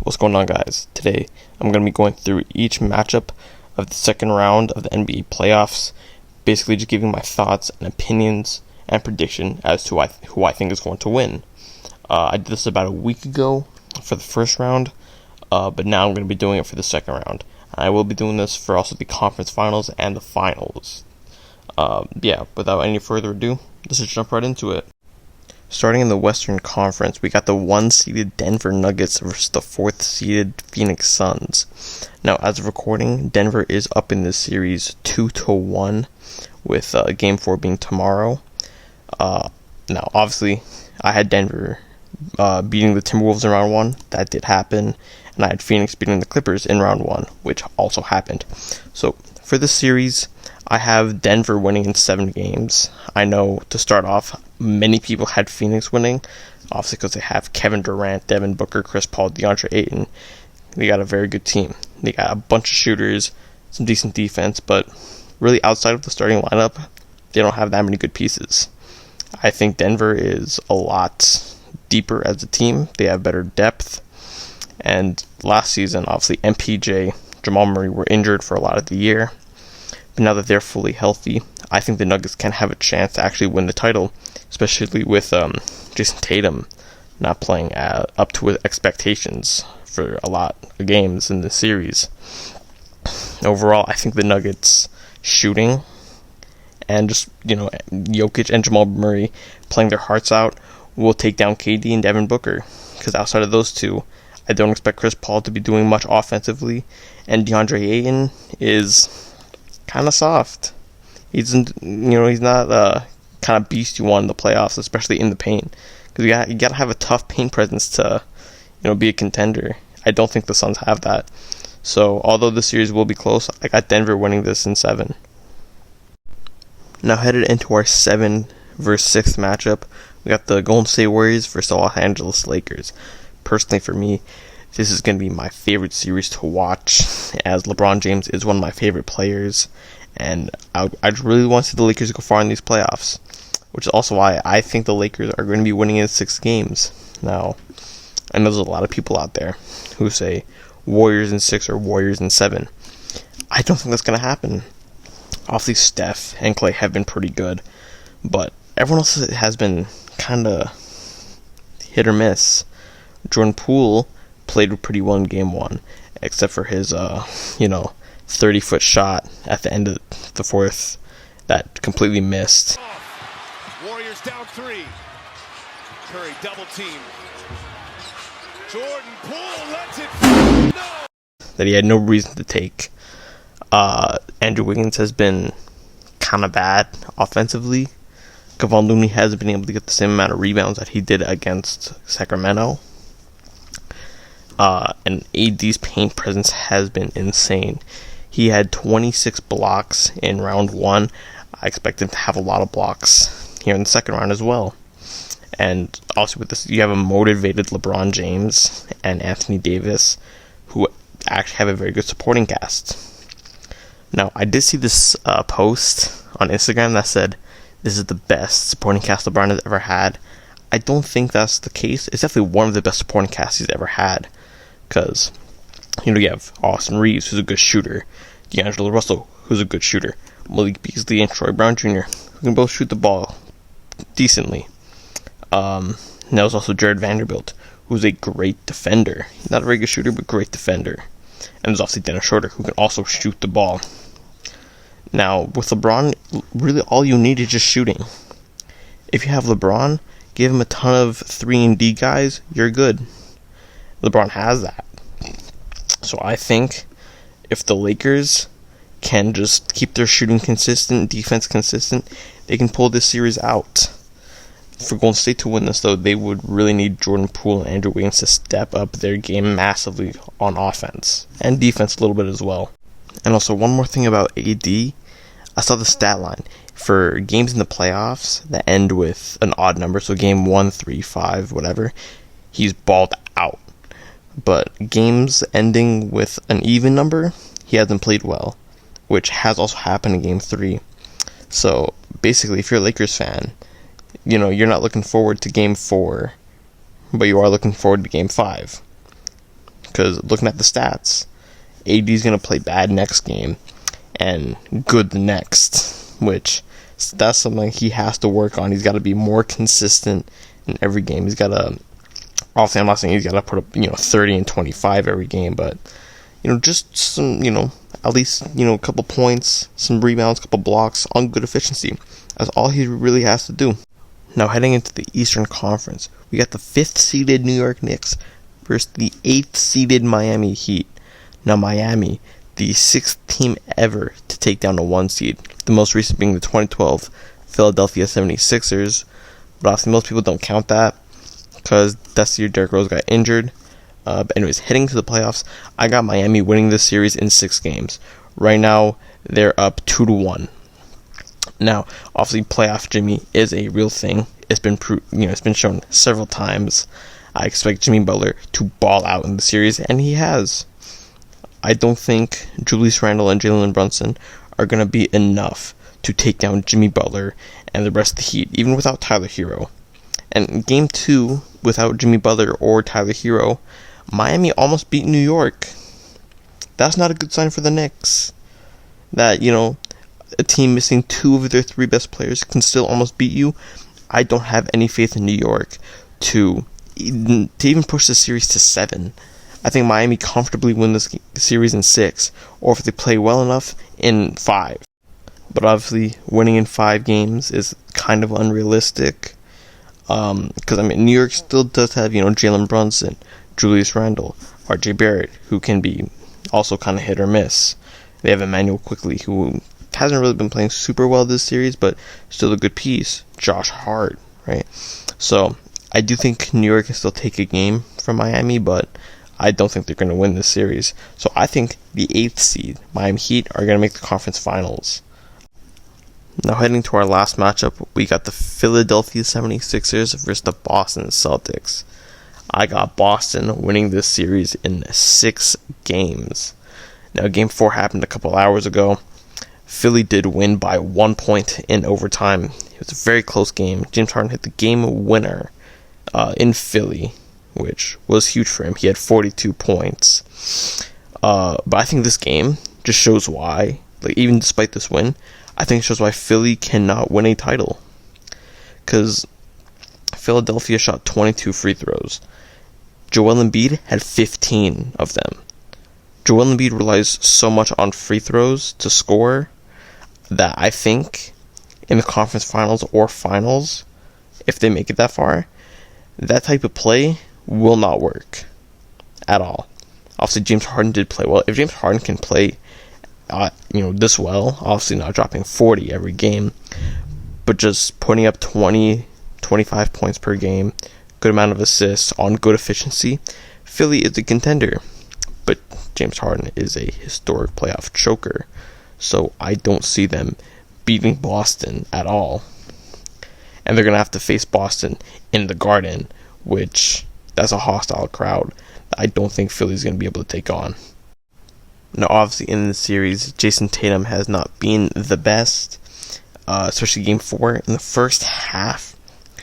What's going on, guys? Today I'm going to be going through each matchup of the second round of the NBA playoffs, basically just giving my thoughts and opinions and prediction as to who I think is going to win. I did this about a week ago for the first round, but now I'm going to be doing it for the second round. I will be doing this for also the conference finals and the finals. Without any further ado, let's just jump right into it. Starting in the Western Conference, we got the 1-seeded Denver Nuggets versus the 4th-seeded Phoenix Suns. Now, as of recording, Denver is up in this series 2-1, with Game 4 being tomorrow. Now, obviously, I had Denver beating the Timberwolves in round 1. That did happen. And I had Phoenix beating the Clippers in round 1, which also happened. So, for this series, I have Denver winning in 7 games. I know, to start off, many people had Phoenix winning, obviously because they have Kevin Durant, Devin Booker, Chris Paul, DeAndre Ayton. They got a very good team. They got a bunch of shooters, some decent defense, but really outside of the starting lineup, they don't have that many good pieces. I think Denver is a lot deeper as a team. They have better depth. And last season, obviously, MPJ, Jamal Murray were injured for a lot of the year. But now that they're fully healthy, I think the Nuggets can have a chance to actually win the title, especially with Jason Tatum not playing up to expectations for a lot of games in the series. Overall, I think the Nuggets shooting and just, Jokic and Jamal Murray playing their hearts out will take down KD and Devin Booker. Because outside of those two, I don't expect Chris Paul to be doing much offensively, and DeAndre Ayton is kind of soft. He's not the kind of beast you want in the playoffs, especially in the paint, because you got to have a tough paint presence to be a contender. I don't think the Suns have that. So although the series will be close, I got Denver winning this in 7. Now headed into our 7 versus 6th matchup, we got the Golden State Warriors versus the Los Angeles Lakers. Personally, for me, this is going to be my favorite series to watch, as LeBron James is one of my favorite players, and I really want to see the Lakers go far in these playoffs, which is also why I think the Lakers are going to be winning in 6 games. Now, I know there's a lot of people out there who say Warriors in 6 or Warriors in 7. I don't think that's going to happen. Obviously, Steph and Klay have been pretty good, but everyone else has been kind of hit or miss. Jordan Poole played pretty well in Game 1, except for his, 30-foot shot at the end of the 4th that completely missed. Warriors down 3. Curry double team. Jordan Poole lets it no. That he had no reason to take. Andrew Wiggins has been kind of bad offensively. Kevon Looney hasn't been able to get the same amount of rebounds that he did against Sacramento. And AD's paint presence has been insane. He had 26 blocks in round 1. I expect him to have a lot of blocks here in the second round as well. And also with this, you have a motivated LeBron James and Anthony Davis, who actually have a very good supporting cast. Now, I did see this post on Instagram that said, this is the best supporting cast LeBron has ever had. I don't think that's the case. It's definitely one of the best supporting casts he's ever had. Because, you have Austin Reeves, who's a good shooter. D'Angelo Russell, who's a good shooter. Malik Beasley and Troy Brown Jr., who can both shoot the ball decently. And there's also Jared Vanderbilt, who's a great defender. Not a very good shooter, but great defender. And there's obviously Dennis Schroeder, who can also shoot the ball. Now, with LeBron, really all you need is just shooting. If you have LeBron, give him a ton of 3-and-D guys, you're good. LeBron has that. So I think if the Lakers can just keep their shooting consistent, defense consistent, they can pull this series out. For Golden State to win this, though, they would really need Jordan Poole and Andrew Wiggins to step up their game massively on offense. And defense a little bit as well. And also, one more thing about AD. I saw the stat line. For games in the playoffs that end with an odd number, so game 1, 3, 5, whatever, he's balled out. But games ending with an even number, he hasn't played well, which has also happened in Game 3. So, basically, if you're a Lakers fan, you're not looking forward to Game 4, but you are looking forward to Game 5. Because looking at the stats, AD's going to play bad next game and good the next, which that's something he has to work on. He's got to be more consistent in every game. He's got to, obviously I'm not saying he's got to put up, 30 and 25 every game, but, just some, at least, a couple points, some rebounds, couple blocks on good efficiency. That's all he really has to do. Now heading into the Eastern Conference, we got the 5th seeded New York Knicks versus the 8th seeded Miami Heat. Now Miami, the 6th team ever to take down a 1 seed. The most recent being the 2012 Philadelphia 76ers. But obviously most people don't count that because that's the year Derrick Rose got injured. But anyways, heading to the playoffs, I got Miami winning this series in 6 games. Right now, they're up 2-1. Now, obviously, playoff Jimmy is a real thing. It's been it's been shown several times. I expect Jimmy Butler to ball out in the series, and he has. I don't think Julius Randle and Jalen Brunson are going to be enough to take down Jimmy Butler and the rest of the Heat, even without Tyler Hero. And Game 2, without Jimmy Butler or Tyler Hero, Miami almost beat New York. That's not a good sign for the Knicks. That, a team missing 2 of their 3 best players can still almost beat you. I don't have any faith in New York to even push the series to 7. I think Miami comfortably win this series in 6, or if they play well enough, in 5. But obviously, winning in 5 games is kind of unrealistic. Because, New York still does have, Jalen Brunson, Julius Randle, RJ Barrett, who can be also kind of hit or miss. They have Emmanuel Quickley, who hasn't really been playing super well this series, but still a good piece. Josh Hart, right? So, I do think New York can still take a game from Miami, but I don't think they're going to win this series. So, I think the 8th seed, Miami Heat, are going to make the conference finals. Now, heading to our last matchup, we got the Philadelphia 76ers versus the Boston Celtics. I got Boston winning this series in 6 games. Now, Game 4 happened a couple hours ago. Philly did win by 1 point in overtime. It was a very close game. James Harden hit the game winner in Philly, which was huge for him. He had 42 points. But I think this game just shows why, even despite this win, I think it shows why Philly cannot win a title. Because Philadelphia shot 22 free throws. Joel Embiid had 15 of them. Joel Embiid relies so much on free throws to score that I think in the conference finals or finals, if they make it that far, that type of play will not work at all. Obviously, James Harden did play well. If James Harden can play, this well, obviously not dropping 40 every game, but just putting up 20, 25 points per game, good amount of assists on good efficiency, Philly is a contender. But James Harden is a historic playoff choker, so I don't see them beating Boston at all. And they're going to have to face Boston in the Garden, which that's a hostile crowd that I don't think Philly's going to be able to take on. Now, obviously, in the series, Jason Tatum has not been the best, especially Game 4. In the first half,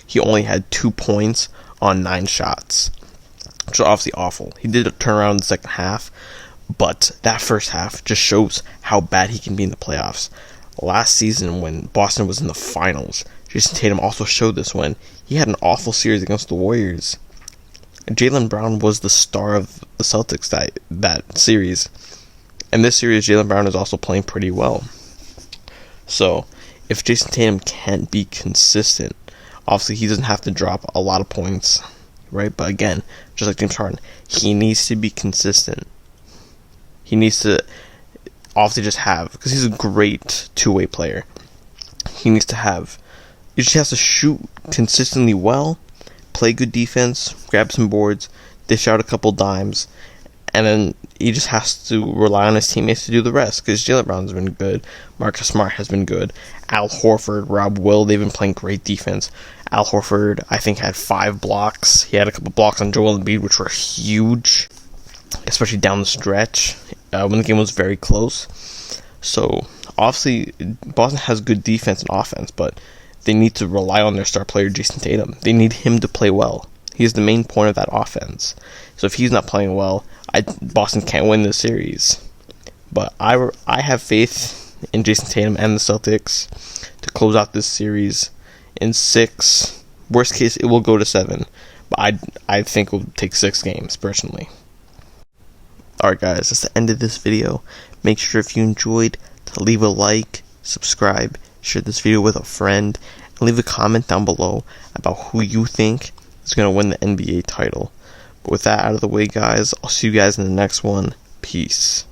he only had 2 points on 9 shots, which is obviously awful. He did turn around in the second half, but that first half just shows how bad he can be in the playoffs. Last season, when Boston was in the finals, Jason Tatum also showed this when he had an awful series against the Warriors. Jaylen Brown was the star of the Celtics that series. And this series, Jaylen Brown is also playing pretty well. So, if Jason Tatum can't be consistent, obviously he doesn't have to drop a lot of points, right? But again, just like James Harden, he needs to be consistent. He needs to obviously just have, because he's a great two-way player, he just has to shoot consistently well, play good defense, grab some boards, dish out a couple dimes, and then he just has to rely on his teammates to do the rest, because Jaylen Brown's been good, Marcus Smart has been good, Al Horford, Rob Will, they've been playing great defense. Al Horford, I think, had 5 blocks. He had a couple blocks on Joel Embiid, which were huge, especially down the stretch, when the game was very close. So, obviously, Boston has good defense and offense, but they need to rely on their star player, Jason Tatum. They need him to play well. He's the main point of that offense. So if he's not playing well, Boston can't win this series. But I have faith in Jason Tatum and the Celtics to close out this series in 6. Worst case, it will go to 7. But I think it will take 6 games, personally. Alright guys, that's the end of this video. Make sure if you enjoyed to leave a like, subscribe, share this video with a friend, and leave a comment down below about who you think is going to win the NBA title. But with that out of the way guys, I'll see you guys in the next one. Peace.